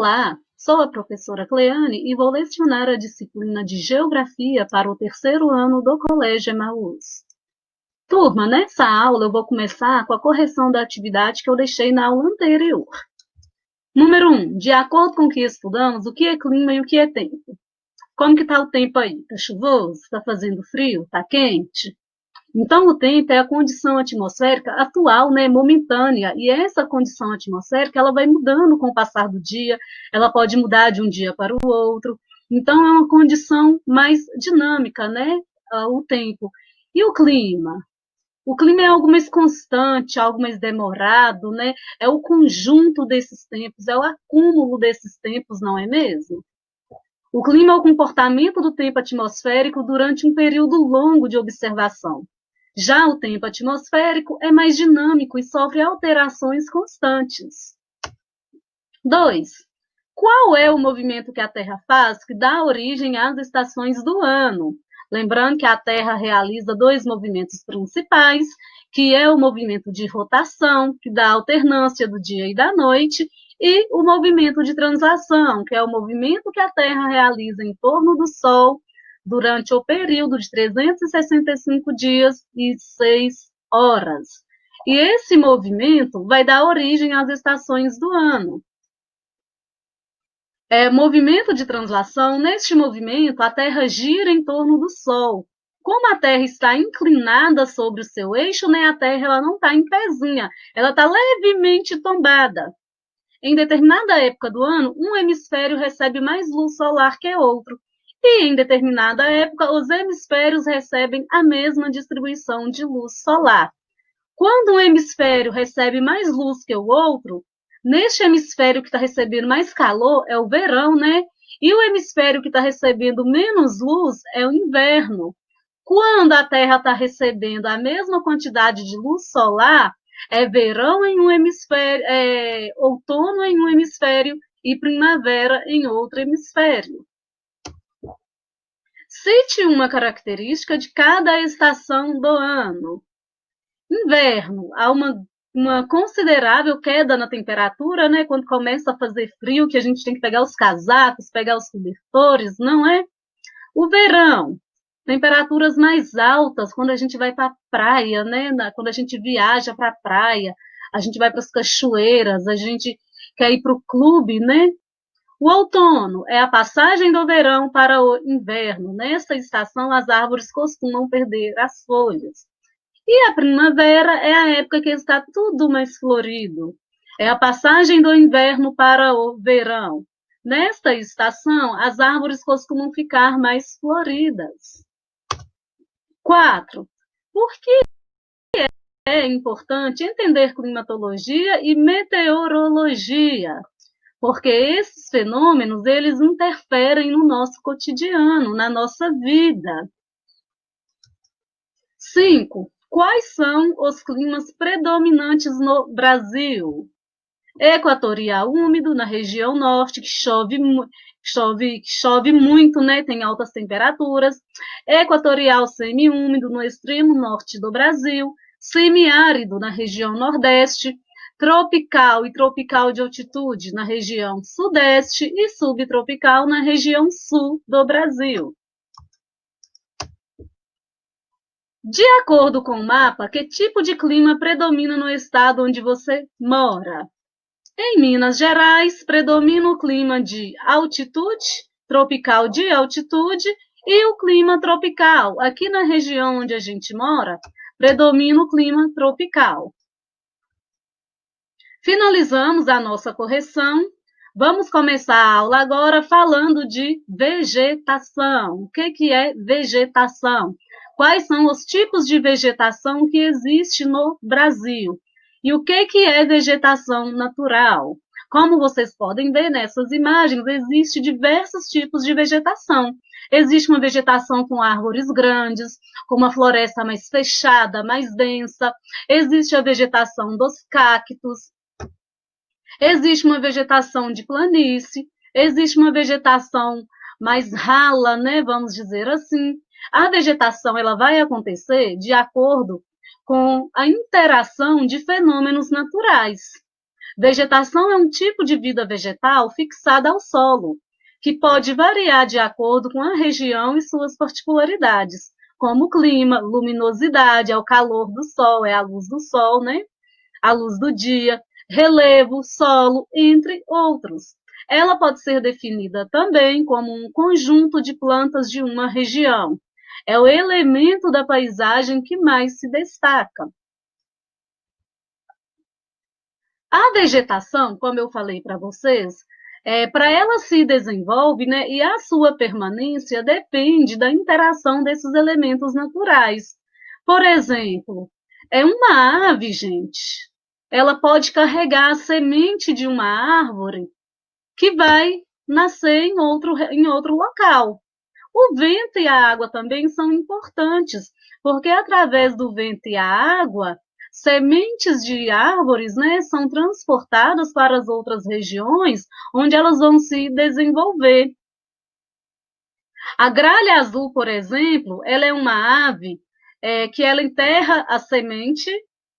Olá, sou a professora Cleane e vou lecionar a disciplina de Geografia para o terceiro ano do Colégio Emaús. Turma, nessa aula eu vou começar com a correção da atividade que eu deixei na aula anterior. Número 1. De acordo com o que estudamos, o que é clima e o que é tempo? Como que está o tempo aí? Está chuvoso? Está fazendo frio? Está quente? Então, o tempo é a condição atmosférica atual, né, momentânea, e essa condição atmosférica ela vai mudando com o passar do dia, ela pode mudar de um dia para o outro, então é uma condição mais dinâmica, né, o tempo. E o clima? O clima é algo mais constante, algo mais demorado, né, é o conjunto desses tempos, é o acúmulo desses tempos, não é mesmo? O clima é o comportamento do tempo atmosférico durante um período longo de observação. Já o tempo atmosférico é mais dinâmico e sofre alterações constantes. 2. Qual é o movimento que a Terra faz que dá origem às estações do ano? Lembrando que a Terra realiza dois movimentos principais, que é o movimento de rotação, que dá alternância do dia e da noite, e o movimento de translação, que é o movimento que a Terra realiza em torno do Sol durante o período de 365 dias e 6 horas. E esse movimento vai dar origem às estações do ano. Movimento de translação, neste movimento, a Terra gira em torno do Sol. Como a Terra está inclinada sobre o seu eixo, né, a Terra ela não está em pezinha, ela está levemente tombada. Em determinada época do ano, um hemisfério recebe mais luz solar que outro. E em determinada época, os hemisférios recebem a mesma distribuição de luz solar. Quando um hemisfério recebe mais luz que o outro, neste hemisfério que está recebendo mais calor é o verão, né? E o hemisfério que está recebendo menos luz é o inverno. Quando a Terra está recebendo a mesma quantidade de luz solar, é verão em um hemisfério, outono em um hemisfério e primavera em outro hemisfério. Cite uma característica de cada estação do ano. Inverno, há uma considerável queda na temperatura, né? Quando começa a fazer frio, que a gente tem que pegar os casacos, pegar os cobertores, não é? O verão, temperaturas mais altas quando a gente vai para a praia, né? Quando a gente viaja para a praia, a gente vai para as cachoeiras, a gente quer ir para o clube, né? O outono é a passagem do verão para o inverno. Nessa estação, as árvores costumam perder as folhas. E a primavera é a época que está tudo mais florido. É a passagem do inverno para o verão. Nesta estação, as árvores costumam ficar mais floridas. 4. Por que é importante entender climatologia e meteorologia? Porque esses fenômenos, eles interferem no nosso cotidiano, na nossa vida. 5. Quais são os climas predominantes no Brasil? Equatorial úmido, na região norte, que chove muito, né? Tem altas temperaturas. Equatorial semiúmido, no extremo norte do Brasil. Semiárido, na região nordeste. Tropical e tropical de altitude, na região sudeste. E subtropical, na região sul do Brasil. De acordo com o mapa, que tipo de clima predomina no estado onde você mora? Em Minas Gerais, predomina o clima de altitude, tropical de altitude, e o clima tropical. Aqui na região onde a gente mora, predomina o clima tropical. Finalizamos a nossa correção. Vamos começar a aula agora falando de vegetação. O que é vegetação? Quais são os tipos de vegetação que existe no Brasil? E o que é vegetação natural? Como vocês podem ver nessas imagens, existem diversos tipos de vegetação. Existe uma vegetação com árvores grandes, com uma floresta mais fechada, mais densa. Existe a vegetação dos cactos. Existe uma vegetação de planície. Existe uma vegetação mais rala, né? Vamos dizer assim. A vegetação ela vai acontecer de acordo com a interação de fenômenos naturais. Vegetação é um tipo de vida vegetal fixada ao solo, que pode variar de acordo com a região e suas particularidades, como o clima, luminosidade, é o calor do sol, é a luz do sol, né? A luz do dia, relevo, solo, entre outros. Ela pode ser definida também como um conjunto de plantas de uma região. É o elemento da paisagem que mais se destaca. A vegetação, como eu falei para vocês, para ela se desenvolve, né, e a sua permanência depende da interação desses elementos naturais. Por exemplo, é uma ave, gente, ela pode carregar a semente de uma árvore que vai nascer em outro local. O vento e a água também são importantes, porque através do vento e a água, sementes de árvores, né, são transportadas para as outras regiões onde elas vão se desenvolver. A gralha azul, por exemplo, ela é uma ave que ela enterra a semente,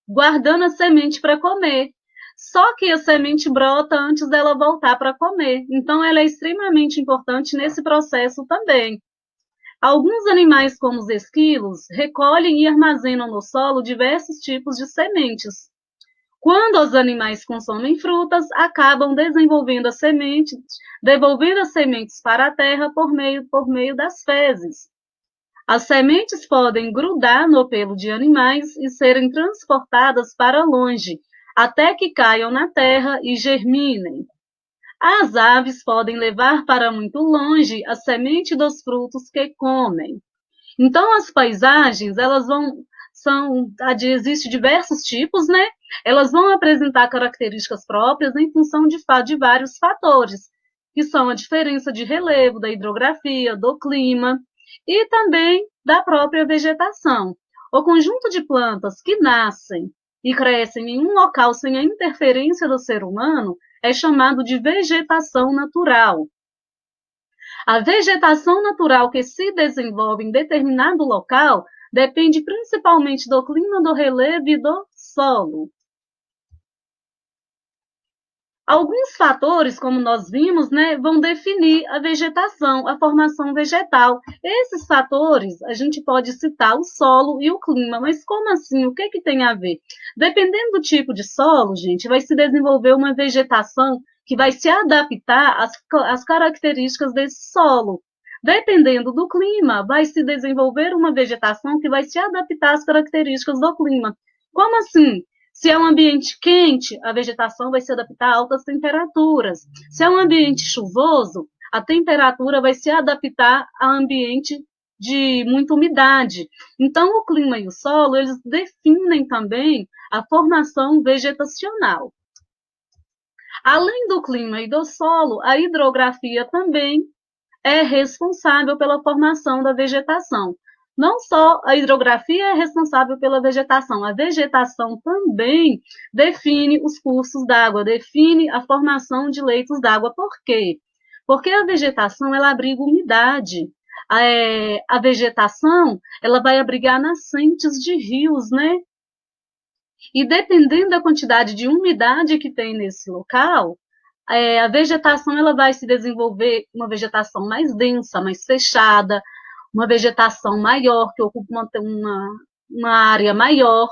guardando a semente para comer. Só que a semente brota antes dela voltar para comer. Então, ela é extremamente importante nesse processo também. Alguns animais, como os esquilos, recolhem e armazenam no solo diversos tipos de sementes. Quando os animais consomem frutas, acabam desenvolvendo as sementes, devolvendo as sementes para a terra por meio das fezes. As sementes podem grudar no pelo de animais e serem transportadas para longe, até que caiam na terra e germinem. As aves podem levar para muito longe a semente dos frutos que comem. Então, as paisagens, elas vão, existem diversos tipos, né? Elas vão apresentar características próprias em função de vários fatores, que são a diferença de relevo, da hidrografia, do clima e também da própria vegetação. O conjunto de plantas que nascem e crescem em um local sem a interferência do ser humano é chamado de vegetação natural. A vegetação natural que se desenvolve em determinado local depende principalmente do clima, do relevo e do solo. Alguns fatores, como nós vimos, né, vão definir a vegetação, a formação vegetal. Esses fatores, a gente pode citar o solo e o clima, mas como assim? O que que tem a ver? Dependendo do tipo de solo, gente, vai se desenvolver uma vegetação que vai se adaptar às características desse solo. Dependendo do clima, vai se desenvolver uma vegetação que vai se adaptar às características do clima. Como assim? Se é um ambiente quente, a vegetação vai se adaptar a altas temperaturas. Se é um ambiente chuvoso, a temperatura vai se adaptar a ambiente de muita umidade. Então, o clima e o solo, eles definem também a formação vegetacional. Além do clima e do solo, a hidrografia também é responsável pela formação da vegetação. Não só a hidrografia é responsável pela vegetação, a vegetação também define os cursos d'água, define a formação de leitos d'água. Por quê? Porque a vegetação ela abriga umidade. A vegetação ela vai abrigar nascentes de rios, né? E dependendo da quantidade de umidade que tem nesse local, a vegetação ela vai se desenvolver uma vegetação mais densa, mais fechada, uma vegetação maior, que ocupa uma área maior.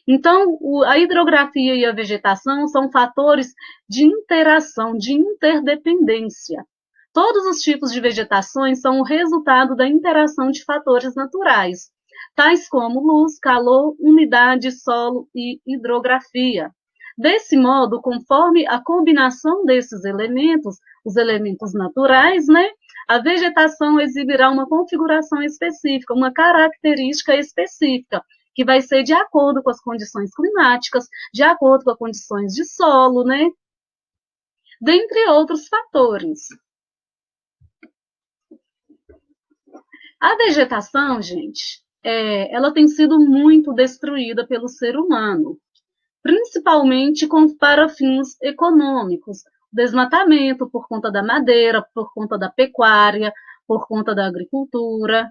Então, a hidrografia e a vegetação são fatores de interação, de interdependência. Todos os tipos de vegetações são o resultado da interação de fatores naturais, tais como luz, calor, umidade, solo e hidrografia. Desse modo, conforme a combinação desses elementos, os elementos naturais, né, a vegetação exibirá uma configuração específica, uma característica específica, que vai ser de acordo com as condições climáticas, de acordo com as condições de solo, né, dentre outros fatores. A vegetação, gente, ela tem sido muito destruída pelo ser humano, principalmente para fins econômicos, desmatamento por conta da madeira, por conta da pecuária, por conta da agricultura.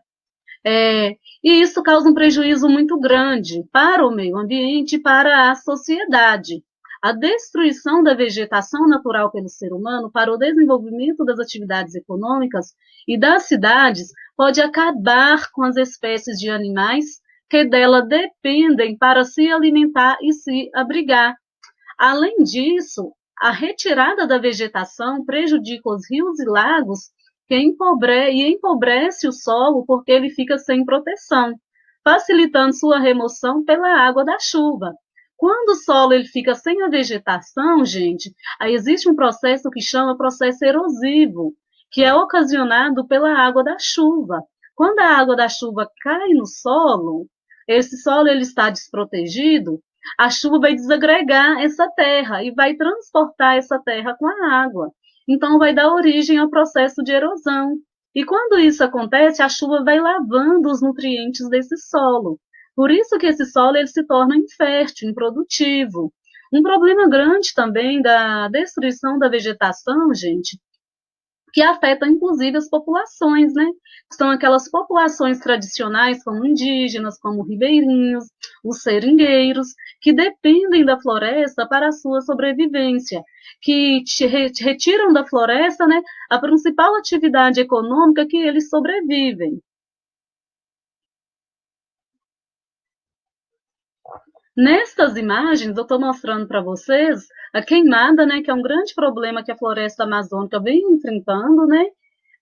E isso causa um prejuízo muito grande para o meio ambiente e para a sociedade. A destruição da vegetação natural pelo ser humano para o desenvolvimento das atividades econômicas e das cidades pode acabar com as espécies de animais que dela dependem para se alimentar e se abrigar. Além disso, a retirada da vegetação prejudica os rios e lagos que empobrece o solo porque ele fica sem proteção, facilitando sua remoção pela água da chuva. Quando o solo ele fica sem a vegetação, gente, aí existe um processo que chama processo erosivo, que é ocasionado pela água da chuva. Quando a água da chuva cai no solo, esse solo ele está desprotegido, a chuva vai desagregar essa terra e vai transportar essa terra com a água. Então, vai dar origem ao processo de erosão. E quando isso acontece, a chuva vai lavando os nutrientes desse solo. Por isso que esse solo ele se torna infértil, improdutivo. Um problema grande também da destruição da vegetação, gente, que afeta inclusive as populações, né? São aquelas populações tradicionais, como indígenas, como ribeirinhos, os seringueiros, que dependem da floresta para a sua sobrevivência, que retiram da floresta, né, a principal atividade econômica que eles sobrevivem. Nestas imagens, eu estou mostrando para vocês a queimada, né, que é um grande problema que a floresta amazônica vem enfrentando, né?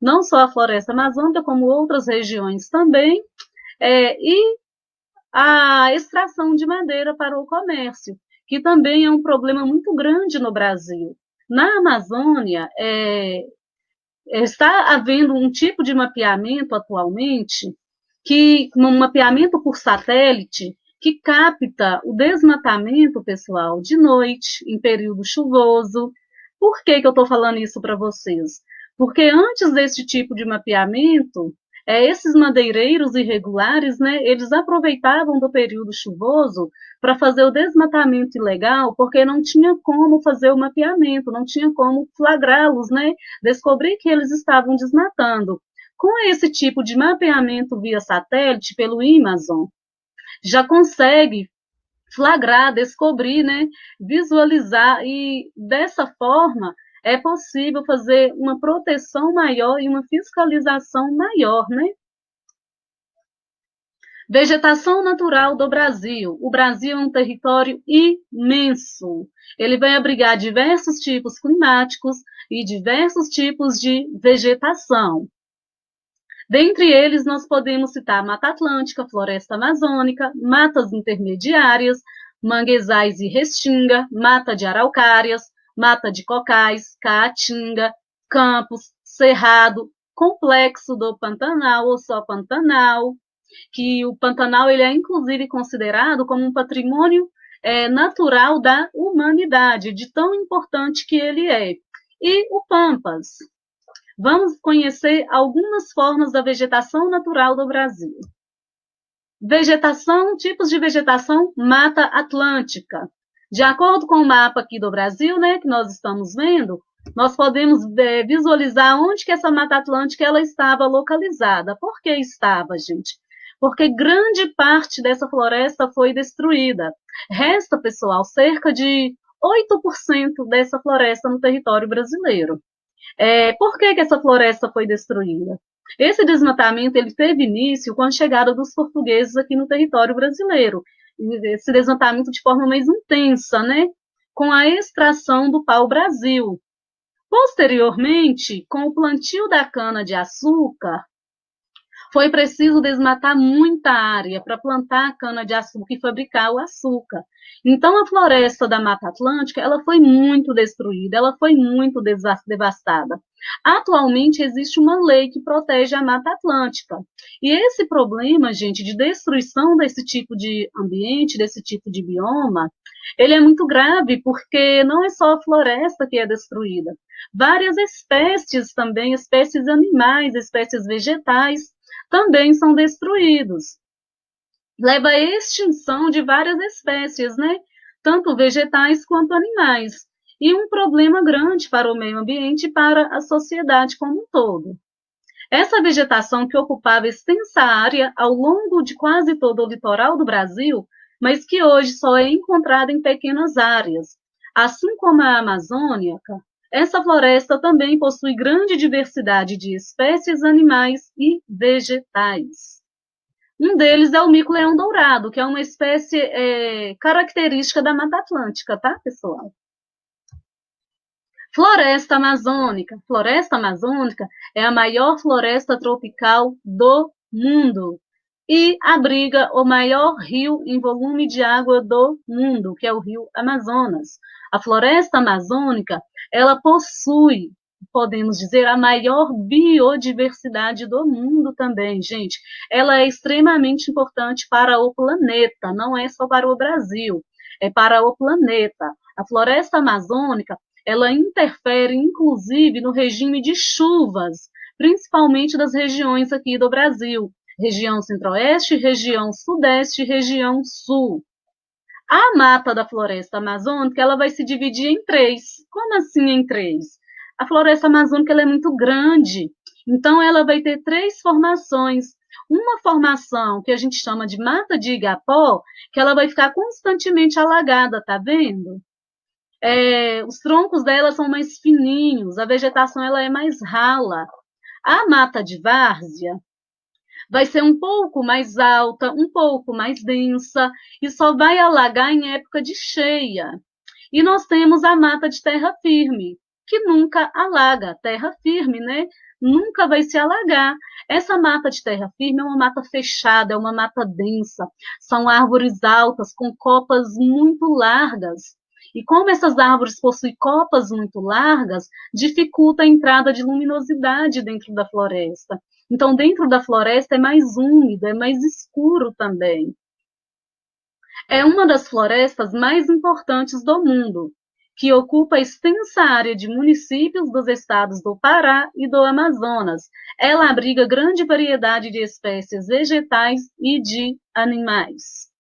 Não só a floresta amazônica, como outras regiões também, e a extração de madeira para o comércio, que também é um problema muito grande no Brasil. Na Amazônia, está havendo um tipo de mapeamento atualmente, que um mapeamento por satélite, que capta o desmatamento, pessoal, de noite, em período chuvoso. Por que, que eu estou falando isso para vocês? Porque antes desse tipo de mapeamento, esses madeireiros irregulares, né, eles aproveitavam do período chuvoso para fazer o desmatamento ilegal, porque não tinha como fazer o mapeamento, não tinha como flagrá-los, né, descobrir que eles estavam desmatando. Com esse tipo de mapeamento via satélite pelo Amazon, já consegue flagrar, descobrir, né, visualizar e dessa forma é possível fazer uma proteção maior e uma fiscalização maior, né? Vegetação natural do Brasil. O Brasil é um território imenso. Ele vai abrigar diversos tipos climáticos e diversos tipos de vegetação. Dentre eles, nós podemos citar Mata Atlântica, Floresta Amazônica, matas intermediárias, manguezais e restinga, mata de araucárias, mata de cocais, caatinga, campos, cerrado, complexo do Pantanal ou só Pantanal, que o Pantanal ele é inclusive considerado como um patrimônio natural da humanidade, de tão importante que ele é. E o Pampas. Vamos conhecer algumas formas da vegetação natural do Brasil. Vegetação, tipos de vegetação, Mata Atlântica. De acordo com o mapa aqui do Brasil, né, que nós estamos vendo, nós podemos visualizar onde que essa Mata Atlântica ela estava localizada. Por que estava, gente? Porque grande parte dessa floresta foi destruída. Resta, pessoal, cerca de 8% dessa floresta no território brasileiro. Por que essa floresta foi destruída? Esse desmatamento ele teve início com a chegada dos portugueses aqui no território brasileiro. Esse desmatamento de forma mais intensa, né? Com a extração do pau-brasil. Posteriormente, com o plantio da cana-de-açúcar, foi preciso desmatar muita área para plantar a cana-de-açúcar e fabricar o açúcar. Então, a floresta da Mata Atlântica, ela foi muito destruída, ela foi muito devastada. Atualmente, existe uma lei que protege a Mata Atlântica. E esse problema, gente, de destruição desse tipo de ambiente, desse tipo de bioma, ele é muito grave, porque não é só a floresta que é destruída. Várias espécies também, espécies animais, espécies vegetais, também são destruídos. Leva à extinção de várias espécies, né? Tanto vegetais quanto animais. E um problema grande para o meio ambiente e para a sociedade como um todo. Essa vegetação que ocupava extensa área ao longo de quase todo o litoral do Brasil, mas que hoje só é encontrada em pequenas áreas. Assim como a amazônica, essa floresta também possui grande diversidade de espécies animais e vegetais. Um deles é o mico-leão-dourado, que é uma espécie característica da Mata Atlântica, tá, pessoal? Floresta Amazônica. Floresta Amazônica é a maior floresta tropical do mundo e abriga o maior rio em volume de água do mundo, que é o Rio Amazonas. A floresta amazônica, ela possui, podemos dizer, a maior biodiversidade do mundo também, gente. Ela é extremamente importante para o planeta, não é só para o Brasil, é para o planeta. A floresta amazônica, ela interfere, inclusive, no regime de chuvas, principalmente das regiões aqui do Brasil, região centro-oeste, região sudeste e região sul. A mata da floresta amazônica, ela vai se dividir em três. Como assim em três? A floresta amazônica, ela é muito grande, então ela vai ter três formações. Uma formação que a gente chama de mata de igapó, que ela vai ficar constantemente alagada, tá vendo? Os troncos dela são mais fininhos, a vegetação ela é mais rala. A mata de várzea vai ser um pouco mais alta, um pouco mais densa e só vai alagar em época de cheia. E nós temos a mata de terra firme, que nunca alaga. Terra firme, né? Nunca vai se alagar. Essa mata de terra firme é uma mata fechada, é uma mata densa. São árvores altas com copas muito largas. E como essas árvores possuem copas muito largas, dificulta a entrada de luminosidade dentro da floresta. Então, dentro da floresta é mais úmido, é mais escuro também. É uma das florestas mais importantes do mundo, que ocupa extensa área de municípios dos estados do Pará e do Amazonas. Ela abriga grande variedade de espécies vegetais e de animais.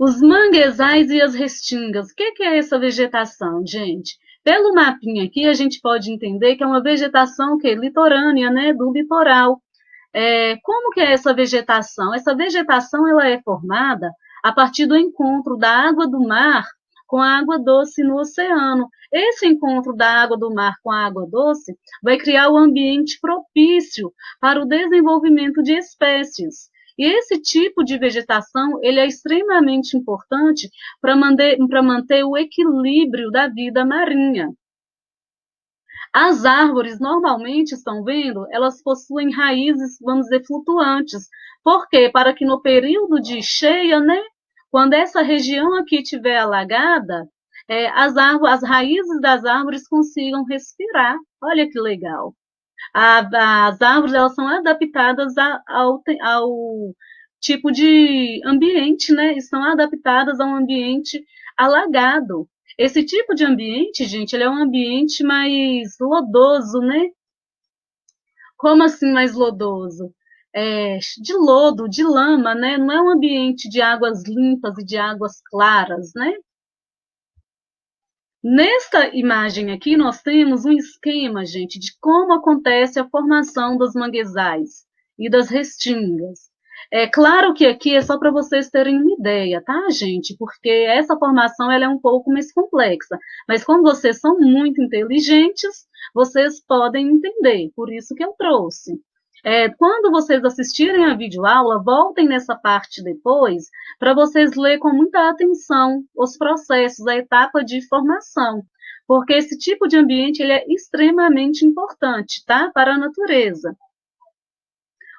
Os manguezais e as restingas. O que é essa vegetação, gente? Pelo mapinha aqui, a gente pode entender que é uma vegetação que é litorânea, né, do litoral. Como que é essa vegetação? Essa vegetação ela é formada a partir do encontro da água do mar com a água doce no oceano. Esse encontro da água do mar com a água doce vai criar o ambiente propício para o desenvolvimento de espécies. E esse tipo de vegetação ele é extremamente importante para manter o equilíbrio da vida marinha. As árvores, normalmente, estão vendo, elas possuem raízes, vamos dizer, flutuantes. Por quê? Para que no período de cheia, né, quando essa região aqui estiver alagada, as raízes das árvores consigam respirar. Olha que legal. As árvores, elas são adaptadas ao tipo de ambiente, né? Estão adaptadas a um ambiente alagado. Esse tipo de ambiente, gente, ele é um ambiente mais lodoso, né? Como assim mais lodoso? De lodo, de lama, né? Não é um ambiente de águas limpas e de águas claras, né? Nesta imagem aqui, nós temos um esquema, gente, de como acontece a formação dos manguezais e das restingas. É claro que aqui é só para vocês terem uma ideia, tá, gente? Porque essa formação ela é um pouco mais complexa. Mas como vocês são muito inteligentes, vocês podem entender. Por isso que eu trouxe. Quando vocês assistirem a videoaula, voltem nessa parte depois para vocês lerem com muita atenção os processos, a etapa de formação, porque esse tipo de ambiente ele é extremamente importante, tá? Para a natureza.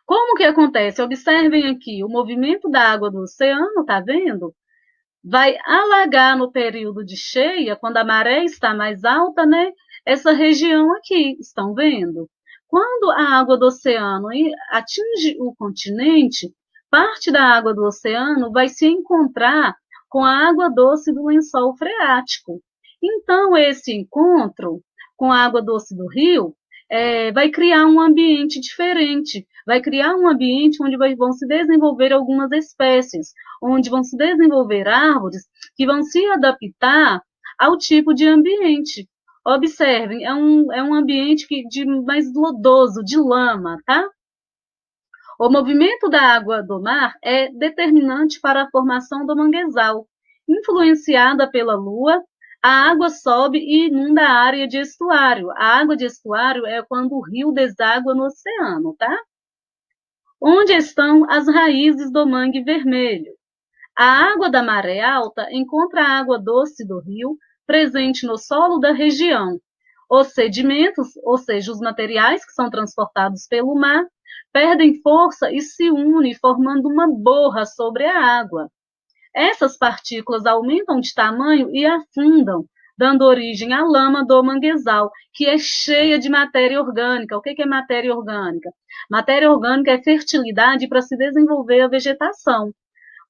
Como que acontece? Observem aqui o movimento da água do oceano, tá vendo? Vai alagar no período de cheia, quando a maré está mais alta, né? Essa região aqui, estão vendo? Quando a água do oceano atinge o continente, parte da água do oceano vai se encontrar com a água doce do lençol freático. Então, esse encontro com a água doce do rio vai criar um ambiente diferente, vai criar um ambiente onde vão se desenvolver algumas espécies, onde vão se desenvolver árvores que vão se adaptar ao tipo de ambiente. Observem, é um ambiente mais lodoso, de lama, tá? O movimento da água do mar é determinante para a formação do manguezal. influenciada pela Lua, a água sobe e inunda a área de estuário. A água de estuário é quando o rio deságua no oceano, tá? Onde estão as raízes do mangue vermelho? A água da maré alta encontra a água doce do rio presente no solo da região. Os sedimentos, ou seja, os materiais que são transportados pelo mar, perdem força e se unem, formando uma borra sobre a água. Essas partículas aumentam de tamanho e afundam, dando origem à lama do manguezal, que é cheia de matéria orgânica. O que é matéria orgânica? Matéria orgânica é fertilidade para se desenvolver a vegetação.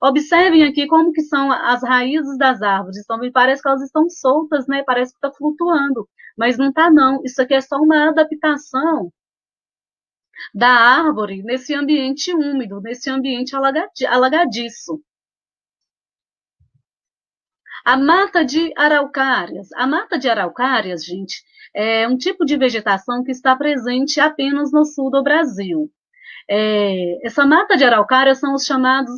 Observem aqui como que são as raízes das árvores. Então, me parece que elas estão soltas, né? Parece que está flutuando, mas não está não. Isso aqui é só uma adaptação da árvore nesse ambiente úmido, nesse ambiente alagadiço. A mata de araucárias. A mata de araucárias, gente, é um tipo de vegetação que está presente apenas no sul do Brasil. Essa mata de araucária são os chamados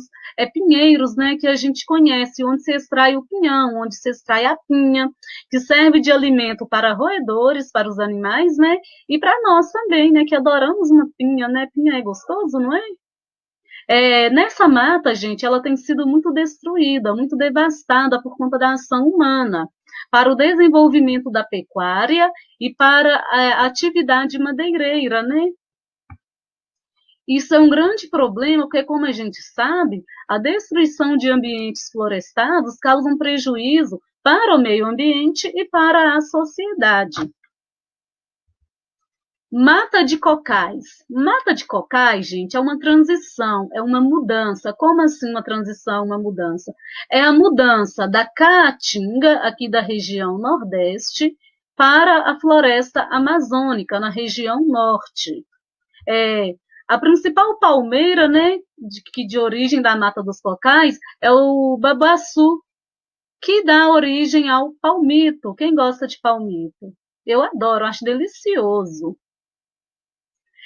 pinheiros, né, que a gente conhece, onde se extrai o pinhão, onde se extrai a pinha, que serve de alimento para roedores, para os animais, né, e para nós também, né, que adoramos uma pinha, né, pinha é gostoso, não é? Nessa mata, gente, ela tem sido muito destruída, muito devastada por conta da ação humana, para o desenvolvimento da pecuária e para a atividade madeireira, né? Isso é um grande problema, porque, como a gente sabe, a destruição de ambientes florestados causa um prejuízo para o meio ambiente e para a sociedade. Mata de cocais. Mata de cocais, gente, é uma transição, é uma mudança. Como assim uma transição, uma mudança? É a mudança da caatinga, aqui da região Nordeste, para a floresta amazônica, na região Norte. A principal palmeira, né, de origem da mata dos cocais, é o babaçu, que dá origem ao palmito. Quem gosta de palmito? Eu adoro, acho delicioso.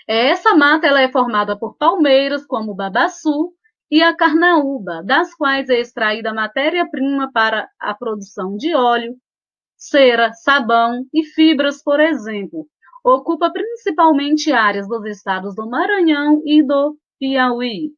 Essa mata ela é formada por palmeiras, como o babaçu e a carnaúba, das quais é extraída matéria-prima para a produção de óleo, cera, sabão e fibras, por exemplo. Ocupa principalmente áreas dos estados do Maranhão e do Piauí.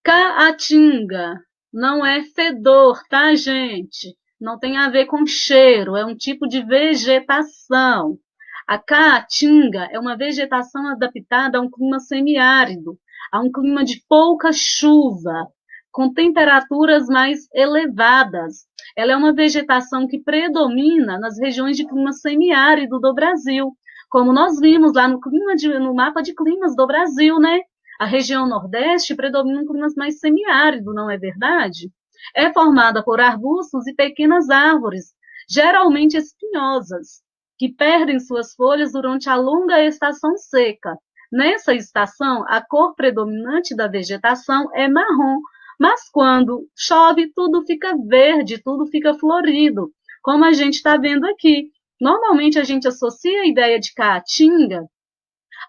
Caatinga não é fedor, tá, gente? Não tem a ver com cheiro, é um tipo de vegetação. A caatinga é uma vegetação adaptada a um clima semiárido, a um clima de pouca chuva, com temperaturas mais elevadas. Ela é uma vegetação que predomina nas regiões de clima semiárido do Brasil, como nós vimos lá no mapa de climas do Brasil, né? A região Nordeste predomina um clima mais semiárido, não é verdade? É formada por arbustos e pequenas árvores, geralmente espinhosas, que perdem suas folhas durante a longa estação seca. Nessa estação, a cor predominante da vegetação é marrom, mas quando chove, tudo fica verde, tudo fica florido, como a gente está vendo aqui. Normalmente a gente associa a ideia de caatinga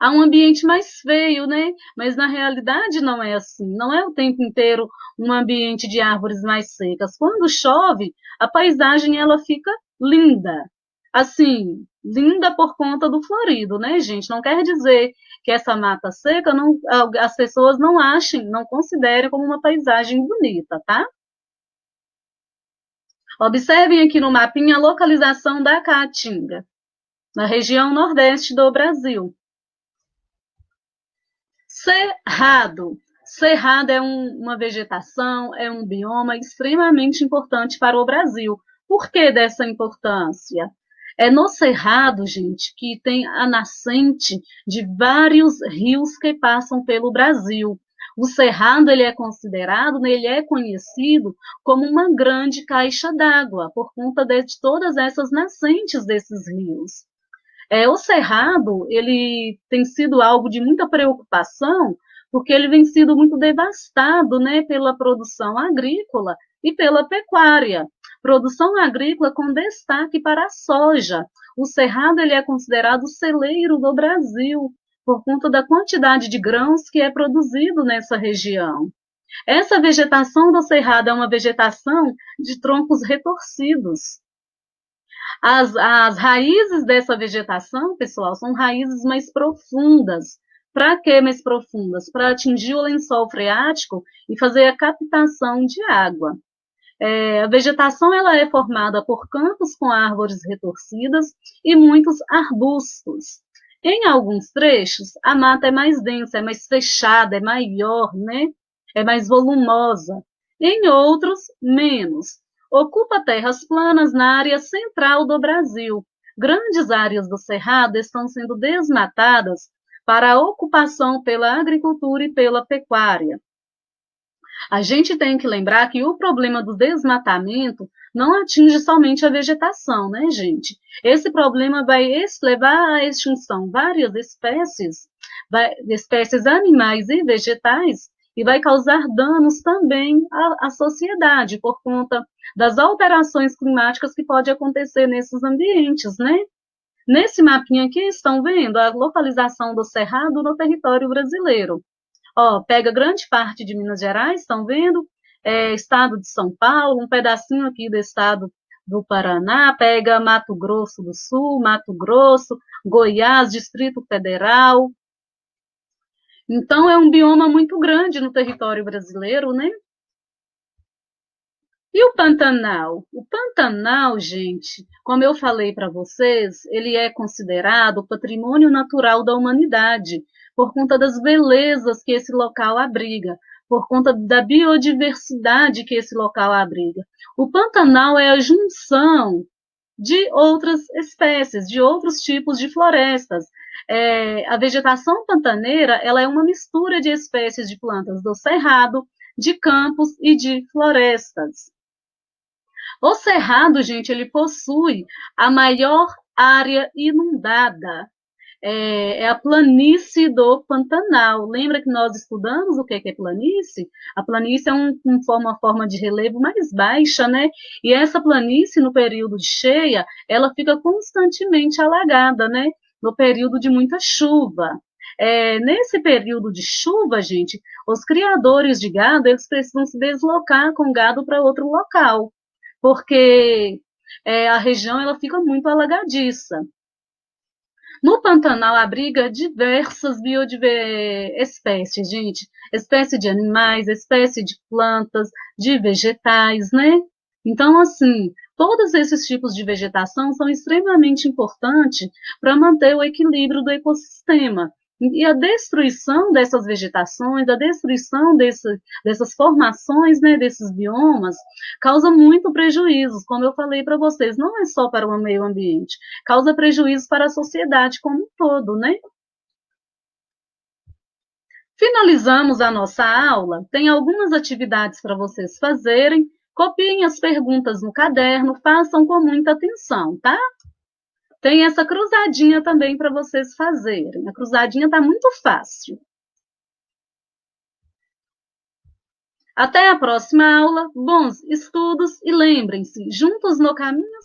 a um ambiente mais feio, né? Mas na realidade não é assim. Não é o tempo inteiro um ambiente de árvores mais secas. Quando chove, a paisagem ela fica linda. Assim, linda por conta do florido, né, gente? Não quer dizer que essa mata seca não, as pessoas não achem, não considerem como uma paisagem bonita, tá? Observem aqui no mapinha a localização da caatinga, na região nordeste do Brasil. Cerrado. Cerrado é uma vegetação, é um bioma extremamente importante para o Brasil. Por que dessa importância? É no Cerrado, gente, que tem a nascente de vários rios que passam pelo Brasil. O Cerrado ele é considerado, né, ele é conhecido como uma grande caixa d'água, por conta de todas essas nascentes desses rios. O Cerrado, ele tem sido algo de muita preocupação, porque ele vem sido muito devastado, né, pela produção agrícola e pela pecuária. Produção agrícola com destaque para a soja. O Cerrado ele é considerado o celeiro do Brasil, por conta da quantidade de grãos que é produzido nessa região. Essa vegetação do cerrado é uma vegetação de troncos retorcidos. As raízes dessa vegetação, pessoal, são raízes mais profundas. Para que mais profundas? Para atingir o lençol freático e fazer a captação de água. A vegetação ela é formada por campos com árvores retorcidas e muitos arbustos. Em alguns trechos, a mata é mais densa, é mais fechada, é maior, né? É mais volumosa. Em outros, menos. Ocupa terras planas na área central do Brasil. Grandes áreas do Cerrado estão sendo desmatadas para a ocupação pela agricultura e pela pecuária. A gente tem que lembrar que o problema do desmatamento não atinge somente a vegetação, né, gente? Esse problema vai levar à extinção várias espécies animais e vegetais, e vai causar danos também à sociedade, por conta das alterações climáticas que pode acontecer nesses ambientes, né? Nesse mapinha aqui estão vendo a localização do cerrado no território brasileiro. Ó, pega grande parte de Minas Gerais, estão vendo? Estado de São Paulo, um pedacinho aqui do estado do Paraná, pega Mato Grosso do Sul, Mato Grosso, Goiás, Distrito Federal. Então, é um bioma muito grande no território brasileiro, né? E o Pantanal? O Pantanal, gente, como eu falei para vocês, ele é considerado patrimônio natural da humanidade, por conta das belezas que esse local abriga, por conta da biodiversidade que esse local abriga. O Pantanal é a junção de outras espécies, de outros tipos de florestas. A vegetação pantaneira ela é uma mistura de espécies de plantas do cerrado, de campos e de florestas. O Cerrado, gente, ele possui a maior área inundada. É a planície do Pantanal. Lembra que nós estudamos o que é planície? A planície é uma forma de relevo mais baixa, né? E essa planície, no período de cheia, ela fica constantemente alagada, né? No período de muita chuva. Nesse período de chuva, gente, os criadores de gado, eles precisam se deslocar com gado para outro local, porque a região ela fica muito alagadiça. No Pantanal abriga diversas espécies, gente. Espécie de animais, espécie de plantas, de vegetais, né? Então, assim, todos esses tipos de vegetação são extremamente importantes para manter o equilíbrio do ecossistema. E a destruição dessas vegetações, a destruição dessas formações, né, desses biomas, causa muito prejuízos, como eu falei para vocês, não é só para o meio ambiente, causa prejuízos para a sociedade como um todo, né? Finalizamos a nossa aula, tem algumas atividades para vocês fazerem, copiem as perguntas no caderno, façam com muita atenção, tá? Tem essa cruzadinha também para vocês fazerem. A cruzadinha está muito fácil. Até a próxima aula, bons estudos e lembrem-se, juntos no caminho